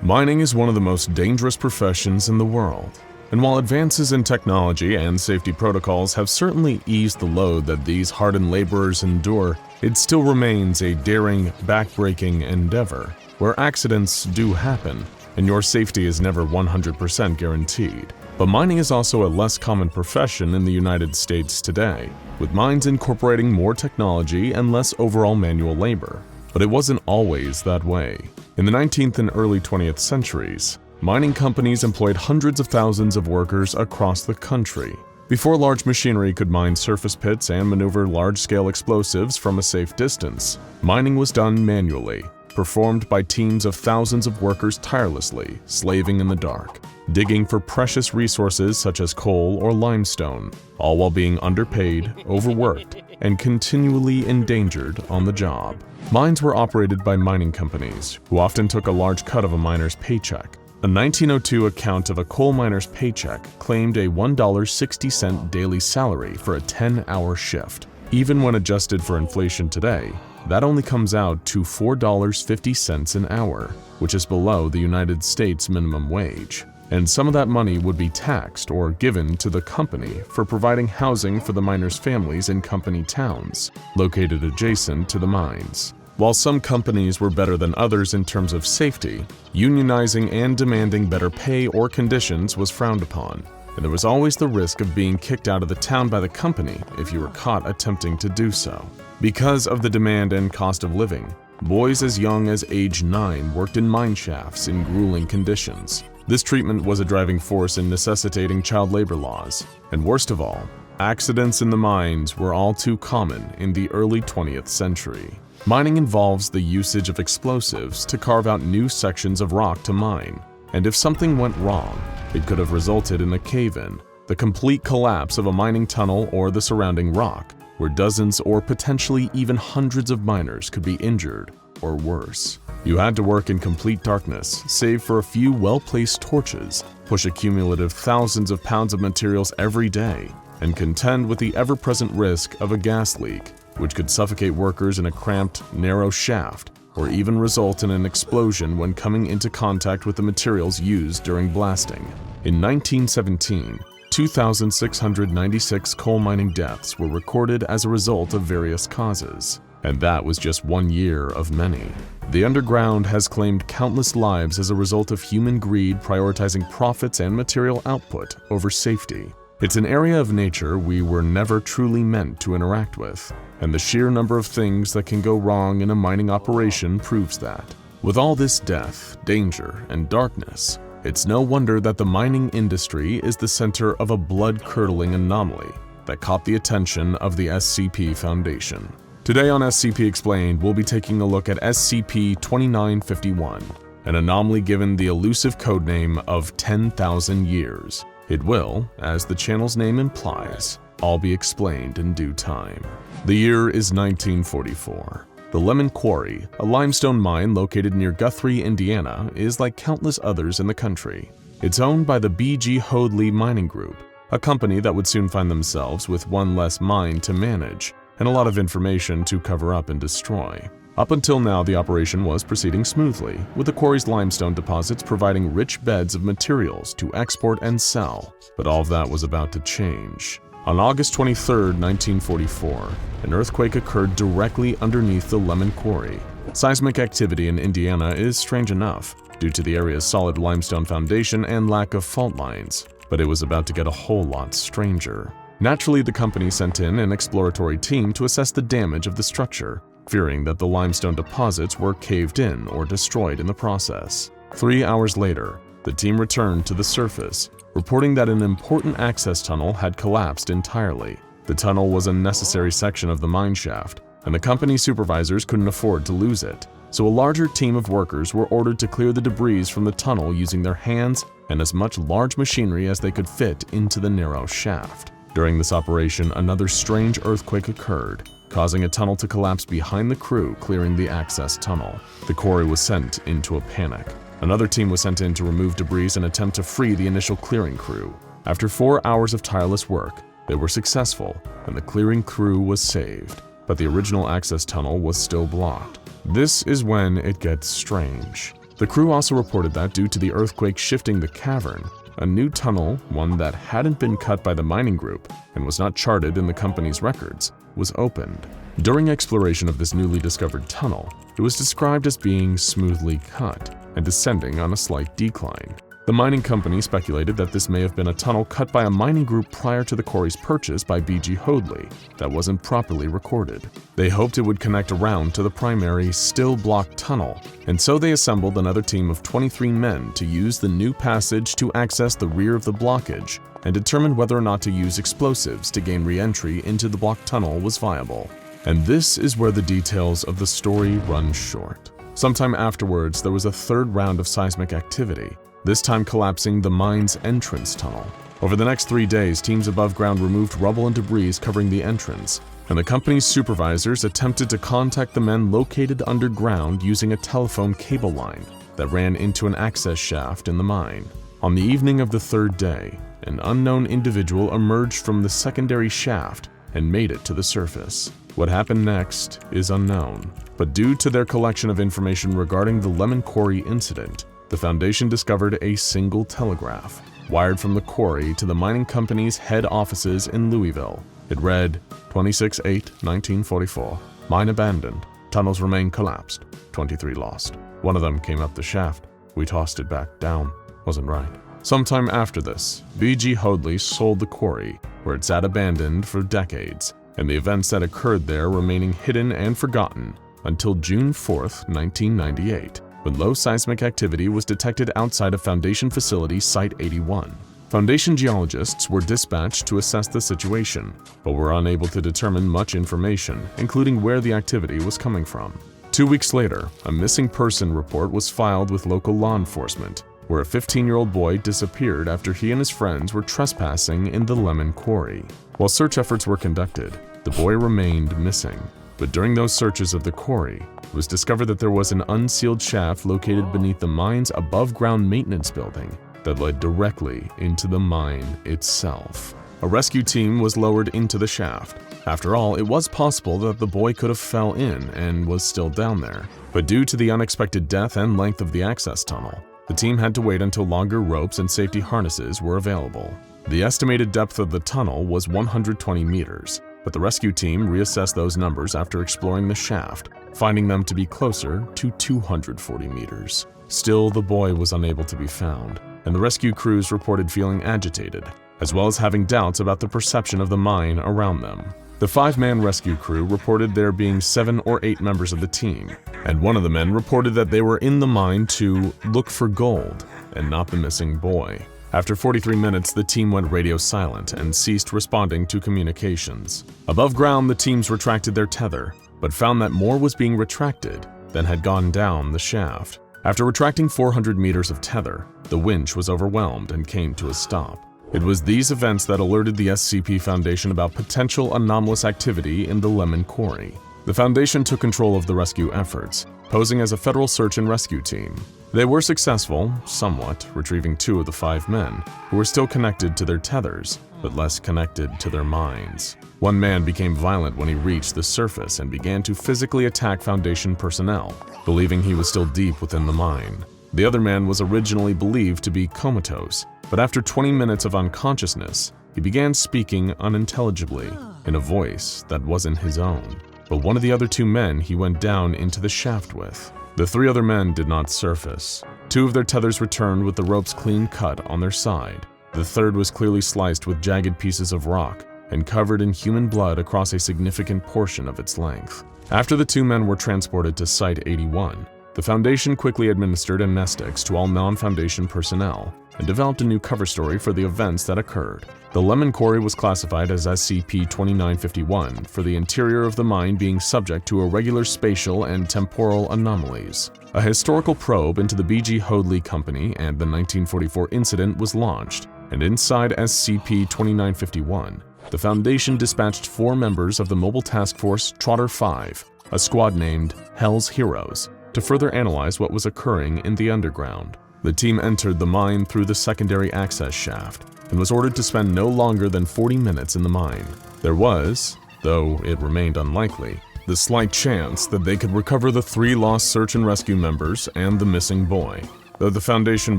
Mining is one of the most dangerous professions in the world. And while advances in technology and safety protocols have certainly eased the load that these hardened laborers endure, it still remains a daring, backbreaking endeavor where accidents do happen, and your safety is never 100% guaranteed. But mining is also a less common profession in the United States today, with mines incorporating more technology and less overall manual labor. But it wasn't always that way. In the 19th and early 20th centuries, mining companies employed hundreds of thousands of workers across the country. Before large machinery could mine surface pits and maneuver large-scale explosives from a safe distance, mining was done manually, performed by teams of thousands of workers tirelessly, slaving in the dark, digging for precious resources such as coal or limestone, all while being underpaid, overworked, and continually endangered on the job. Mines were operated by mining companies, who often took a large cut of a miner's paycheck. A 1902 account of a coal miner's paycheck claimed a $1.60 daily salary for a 10-hour shift. Even when adjusted for inflation today, that only comes out to $4.50 an hour, which is below the United States minimum wage. And some of that money would be taxed or given to the company for providing housing for the miners' families in company towns, located adjacent to the mines. While some companies were better than others in terms of safety, unionizing and demanding better pay or conditions was frowned upon, and there was always the risk of being kicked out of the town by the company if you were caught attempting to do so. Because of the demand and cost of living, boys as young as age 9 worked in mine shafts in grueling conditions. This treatment was a driving force in necessitating child labor laws, and worst of all, accidents in the mines were all too common in the early 20th century. Mining involves the usage of explosives to carve out new sections of rock to mine, and if something went wrong, it could have resulted in a cave-in, the complete collapse of a mining tunnel or the surrounding rock, where dozens or potentially even hundreds of miners could be injured or worse. You had to work in complete darkness, save for a few well-placed torches, push a cumulative thousands of pounds of materials every day, and contend with the ever-present risk of a gas leak, which could suffocate workers in a cramped, narrow shaft, or even result in an explosion when coming into contact with the materials used during blasting. In 1917, 2,696 coal mining deaths were recorded as a result of various causes, and that was just one year of many. The underground has claimed countless lives as a result of human greed prioritizing profits and material output over safety. It's an area of nature we were never truly meant to interact with, and the sheer number of things that can go wrong in a mining operation proves that. With all this death, danger, and darkness, it's no wonder that the mining industry is the center of a blood-curdling anomaly that caught the attention of the SCP Foundation. Today on SCP Explained, we'll be taking a look at SCP-2951, an anomaly given the elusive codename of 10,000 years. It will, as the channel's name implies, all be explained in due time. The year is 1944. The Lemon Quarry, a limestone mine located near Guthrie, Indiana, is like countless others in the country. It's owned by the B.G. Hoadley Mining Group, a company that would soon find themselves with one less mine to manage and a lot of information to cover up and destroy. Up until now, the operation was proceeding smoothly, with the quarry's limestone deposits providing rich beds of materials to export and sell. But all of that was about to change. On August 23, 1944, an earthquake occurred directly underneath the Lemon Quarry. Seismic activity in Indiana is strange enough, due to the area's solid limestone foundation and lack of fault lines, but it was about to get a whole lot stranger. Naturally, the company sent in an exploratory team to assess the damage of the structure, fearing that the limestone deposits were caved in or destroyed in the process. 3 hours later, the team returned to the surface, reporting that an important access tunnel had collapsed entirely. The tunnel was a necessary section of the mine shaft, and the company's supervisors couldn't afford to lose it. So a larger team of workers were ordered to clear the debris from the tunnel using their hands and as much large machinery as they could fit into the narrow shaft. During this operation, another strange earthquake occurred, causing a tunnel to collapse behind the crew clearing the access tunnel. The quarry was sent into a panic. Another team was sent in to remove debris and attempt to free the initial clearing crew. After 4 hours of tireless work, they were successful, and the clearing crew was saved, but the original access tunnel was still blocked. This is when it gets strange. The crew also reported that due to the earthquake shifting the cavern, a new tunnel, one that hadn't been cut by the mining group and was not charted in the company's records, was opened. During exploration of this newly discovered tunnel, it was described as being smoothly cut and descending on a slight decline. The mining company speculated that this may have been a tunnel cut by a mining group prior to the quarry's purchase by B.G. Hoadley that wasn't properly recorded. They hoped it would connect around to the primary, still-blocked tunnel, and so they assembled another team of 23 men to use the new passage to access the rear of the blockage and determine whether or not to use explosives to gain re-entry into the blocked tunnel was viable. And this is where the details of the story run short. Sometime afterwards, there was a third round of seismic activity, this time collapsing the mine's entrance tunnel. Over the next 3 days, teams above ground removed rubble and debris covering the entrance, and the company's supervisors attempted to contact the men located underground using a telephone cable line that ran into an access shaft in the mine. On the evening of the third day, an unknown individual emerged from the secondary shaft and made it to the surface. What happened next is unknown, but due to their collection of information regarding the Lemon Quarry incident, the Foundation discovered a single telegraph, wired from the quarry to the mining company's head offices in Louisville. It read, 26/8/1944, mine abandoned, tunnels remain collapsed, 23 lost. One of them came up the shaft. We tossed it back down. Wasn't right. Sometime after this, B.G. Hoadley sold the quarry, where it sat abandoned for decades, and the events that occurred there remaining hidden and forgotten until June 4th, 1998. When low seismic activity was detected outside of Foundation Facility Site 81. Foundation geologists were dispatched to assess the situation, but were unable to determine much information, including where the activity was coming from. 2 weeks later, a missing person report was filed with local law enforcement, where a 15-year-old boy disappeared after he and his friends were trespassing in the Lemon Quarry. While search efforts were conducted, the boy remained missing. But during those searches of the quarry, it was discovered that there was an unsealed shaft located beneath the mine's above-ground maintenance building that led directly into the mine itself. A rescue team was lowered into the shaft. After all, it was possible that the boy could have fell in and was still down there. But due to the unexpected depth and length of the access tunnel, the team had to wait until longer ropes and safety harnesses were available. The estimated depth of the tunnel was 120 meters. But the rescue team reassessed those numbers after exploring the shaft, finding them to be closer to 240 meters. Still, the boy was unable to be found, and the rescue crews reported feeling agitated, as well as having doubts about the perception of the mine around them. The 5-man rescue crew reported there being 7 or 8 members of the team, and one of the men reported that they were in the mine to look for gold and not the missing boy. After 43 minutes, the team went radio silent and ceased responding to communications. Above ground, the teams retracted their tether, but found that more was being retracted than had gone down the shaft. After retracting 400 meters of tether, the winch was overwhelmed and came to a stop. It was these events that alerted the SCP Foundation about potential anomalous activity in the Lemon Quarry. The Foundation took control of the rescue efforts, posing as a federal search and rescue team. They were successful, somewhat, retrieving 2 of the 5 men, who were still connected to their tethers, but less connected to their minds. One man became violent when he reached the surface and began to physically attack Foundation personnel, believing he was still deep within the mine. The other man was originally believed to be comatose, but after 20 minutes of unconsciousness, he began speaking unintelligibly, in a voice that wasn't his own. But one of the other 2 men he went down into the shaft with. The 3 other men did not surface. 2 of their tethers returned with the ropes clean cut on their side. The third was clearly sliced with jagged pieces of rock and covered in human blood across a significant portion of its length. After the 2 men were transported to Site 81, the Foundation quickly administered amnestics to all non-Foundation personnel and developed a new cover story for the events that occurred. The Lemon Quarry was classified as SCP-2951 for the interior of the mine being subject to irregular spatial and temporal anomalies. A historical probe into the B.G. Hoadley Company and the 1944 incident was launched, and inside SCP-2951, the Foundation dispatched 4 members of the Mobile Task Force Trotter 5, a squad named Hell's Heroes, to further analyze what was occurring in the underground. The team entered the mine through the secondary access shaft and was ordered to spend no longer than 40 minutes in the mine. There was, though it remained unlikely, the slight chance that they could recover the 3 lost search and rescue members and the missing boy, though the Foundation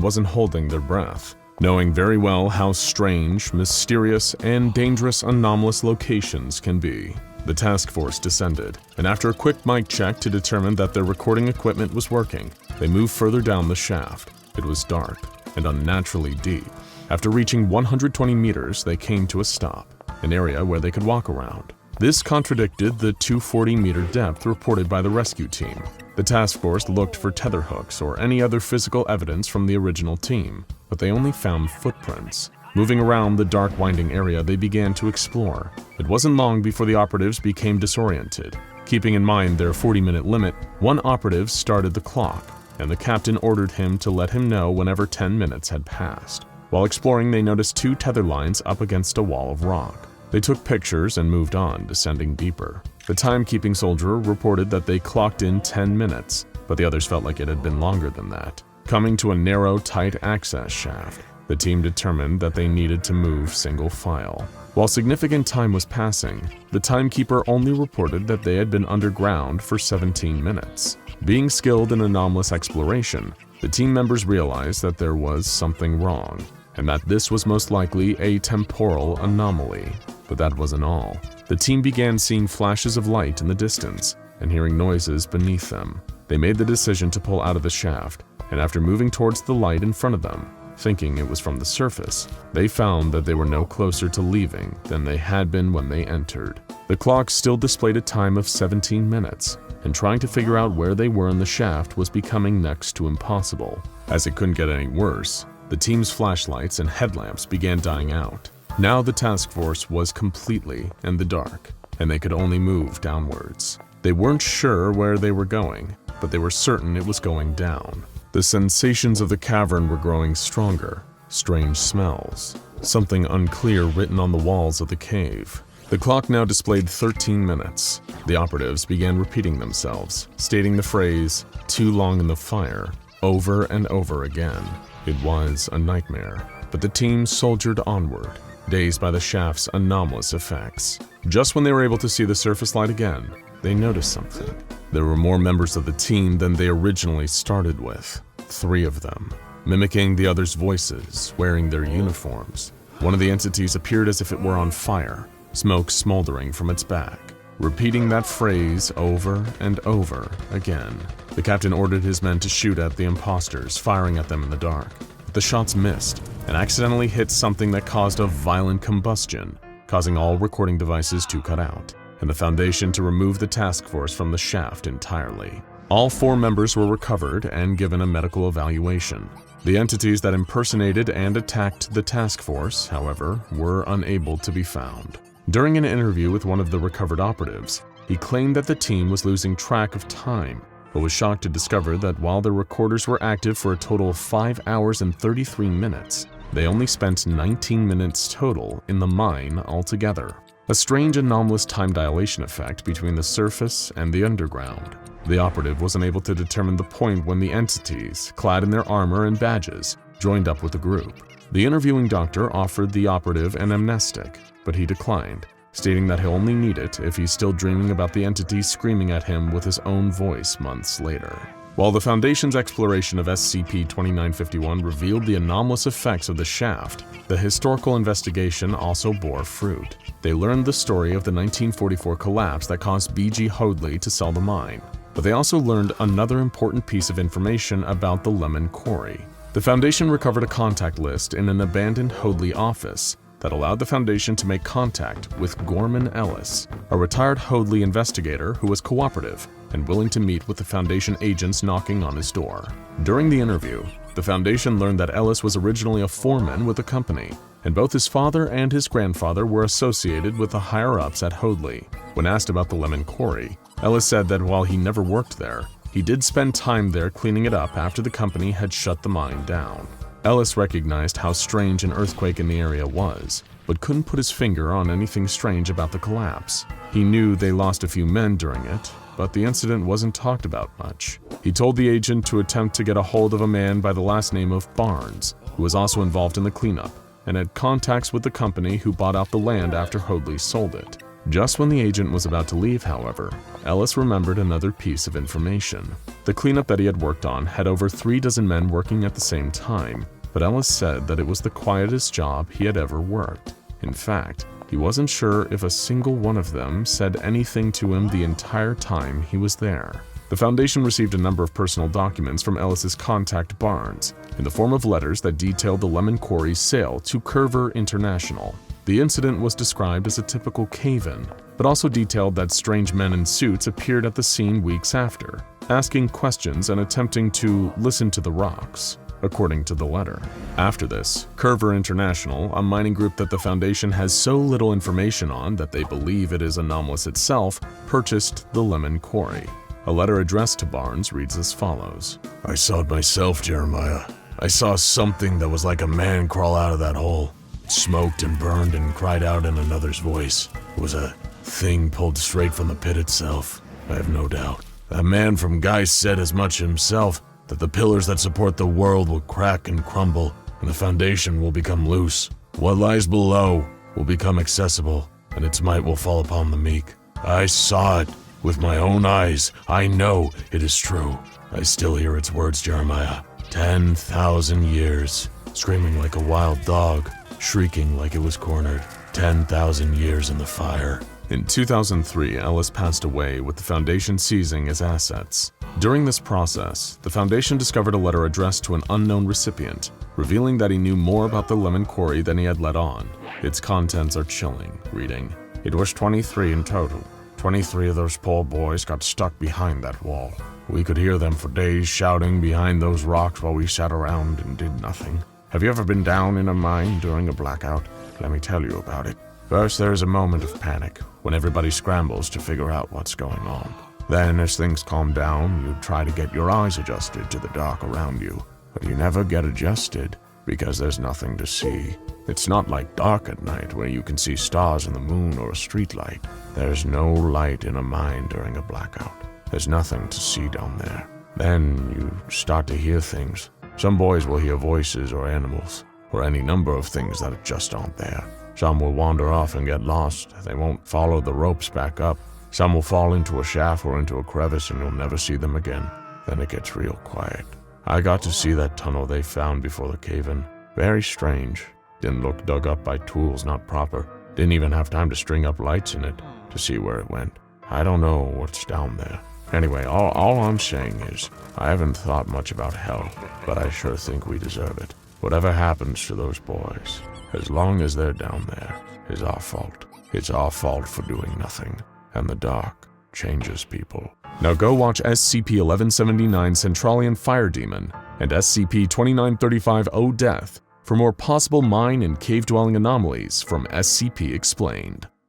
wasn't holding their breath, knowing very well how strange, mysterious, and dangerous anomalous locations can be. The task force descended, and after a quick mic check to determine that their recording equipment was working, they moved further down the shaft. It was dark and unnaturally deep. After reaching 120 meters, they came to a stop, an area where they could walk around. This contradicted the 240-meter depth reported by the rescue team. The task force looked for tether hooks or any other physical evidence from the original team, but they only found footprints. Moving around the dark, winding area, they began to explore. It wasn't long before the operatives became disoriented. Keeping in mind their 40-minute limit, one operative started the clock, and the captain ordered him to let him know whenever 10 minutes had passed. While exploring, they noticed 2 tether lines up against a wall of rock. They took pictures and moved on, descending deeper. The timekeeping soldier reported that they clocked in 10 minutes, but the others felt like it had been longer than that. Coming to a narrow, tight access shaft, the team determined that they needed to move single file. While significant time was passing, the timekeeper only reported that they had been underground for 17 minutes. Being skilled in anomalous exploration, the team members realized that there was something wrong, and that this was most likely a temporal anomaly. But that wasn't all. The team began seeing flashes of light in the distance and hearing noises beneath them. They made the decision to pull out of the shaft, and after moving towards the light in front of them, thinking it was from the surface, they found that they were no closer to leaving than they had been when they entered. The clock still displayed a time of 17 minutes, and trying to figure out where they were in the shaft was becoming next to impossible. As it couldn't get any worse, the team's flashlights and headlamps began dying out. Now the task force was completely in the dark, and they could only move downwards. They weren't sure where they were going, but they were certain it was going down. The sensations of the cavern were growing stronger, strange smells, something unclear written on the walls of the cave. The clock now displayed 13 minutes. The operatives began repeating themselves, stating the phrase, "too long in the fire," over and over again. It was a nightmare, but the team soldiered onward, dazed by the shaft's anomalous effects. Just when they were able to see the surface light again, they noticed something. There were more members of the team than they originally started with. 3 of them, mimicking the others' voices, wearing their uniforms. One of the entities appeared as if it were on fire, smoke smoldering from its back, repeating that phrase over and over again. The captain ordered his men to shoot at the imposters, firing at them in the dark. But the shots missed and accidentally hit something that caused a violent combustion, causing all recording devices to cut out, and the Foundation to remove the task force from the shaft entirely. All 4 members were recovered and given a medical evaluation. The entities that impersonated and attacked the task force, however, were unable to be found. During an interview with one of the recovered operatives, he claimed that the team was losing track of time, but was shocked to discover that while their recorders were active for a total of 5 hours and 33 minutes, they only spent 19 minutes total in the mine altogether. A strange anomalous time dilation effect between the surface and the underground. The operative was unable to determine the point when the entities, clad in their armor and badges, joined up with the group. The interviewing doctor offered the operative an amnestic, but he declined, stating that he'll only need it if he's still dreaming about the entity screaming at him with his own voice months later. While the Foundation's exploration of SCP-2951 revealed the anomalous effects of the shaft, the historical investigation also bore fruit. They learned the story of the 1944 collapse that caused B.G. Hoadley to sell the mine, but they also learned another important piece of information about the Lemon Quarry. The Foundation recovered a contact list in an abandoned Hoadley office that allowed the Foundation to make contact with Gorman Ellis, a retired Hoadley investigator who was cooperative and willing to meet with the Foundation agents knocking on his door. During the interview, the Foundation learned that Ellis was originally a foreman with the company, and both his father and his grandfather were associated with the higher-ups at Hoadley. When asked about the Lemon Quarry, Ellis said that while he never worked there, he did spend time there cleaning it up after the company had shut the mine down. Ellis recognized how strange an earthquake in the area was, but couldn't put his finger on anything strange about the collapse. He knew they lost a few men during it, but the incident wasn't talked about much. He told the agent to attempt to get a hold of a man by the last name of Barnes, who was also involved in the cleanup, and had contacts with the company who bought out the land after Hoadley sold it. Just when the agent was about to leave, however, Ellis remembered another piece of information. The cleanup that he had worked on had over 3 dozen men working at the same time, but Ellis said that it was the quietest job he had ever worked. In fact, he wasn't sure if a single one of them said anything to him the entire time he was there. The Foundation received a number of personal documents from Ellis's contact Barnes, in the form of letters that detailed the Lemon Quarry's sale to Curver International. The incident was described as a typical cave-in, but also detailed that strange men in suits appeared at the scene weeks after, asking questions and attempting to listen to the rocks, according to the letter. After this, Curver International, a mining group that the Foundation has so little information on that they believe it is anomalous itself, purchased the Lemon Quarry. A letter addressed to Barnes reads as follows. I saw it myself, Jeremiah. I saw something that was like a man crawl out of that hole. It smoked and burned and cried out in another's voice. It was a thing pulled straight from the pit itself, I have no doubt. That man from Geist said as much himself, that the pillars that support the world will crack and crumble, and the Foundation will become loose. What lies below will become accessible, and its might will fall upon the meek. I saw it with my own eyes. I know it is true. I still hear its words, Jeremiah. 10,000 years, screaming like a wild dog, shrieking like it was cornered. 10,000 years in the fire. In 2003, Ellis passed away with the Foundation seizing his assets. During this process, the Foundation discovered a letter addressed to an unknown recipient, revealing that he knew more about the Lemon Quarry than he had let on. Its contents are chilling, reading, "It was 23 in total. 23 of those poor boys got stuck behind that wall. We could hear them for days shouting behind those rocks while we sat around and did nothing. Have you ever been down in a mine during a blackout? Let me tell you about it. First, there is a moment of panic, when everybody scrambles to figure out what's going on. Then, as things calm down, you try to get your eyes adjusted to the dark around you. But you never get adjusted, because there's nothing to see. It's not like dark at night where you can see stars and the moon or a street light. There's no light in a mine during a blackout. There's nothing to see down there. Then you start to hear things. Some boys will hear voices or animals, or any number of things that just aren't there. Some will wander off and get lost. They won't follow the ropes back up. Some will fall into a shaft or into a crevice and you'll never see them again. Then it gets real quiet. I got to see that tunnel they found before the cave-in. Very strange. Didn't look dug up by tools not proper. Didn't even have time to string up lights in it to see where it went. I don't know what's down there. Anyway, all I'm saying is, I haven't thought much about hell, but I sure think we deserve it. Whatever happens to those boys, as long as they're down there, is our fault. It's our fault for doing nothing, and the dark changes people. Now go watch SCP-1179 Centralian Fire Demon and SCP-2951 O Death for more possible mine and cave-dwelling anomalies from SCP Explained.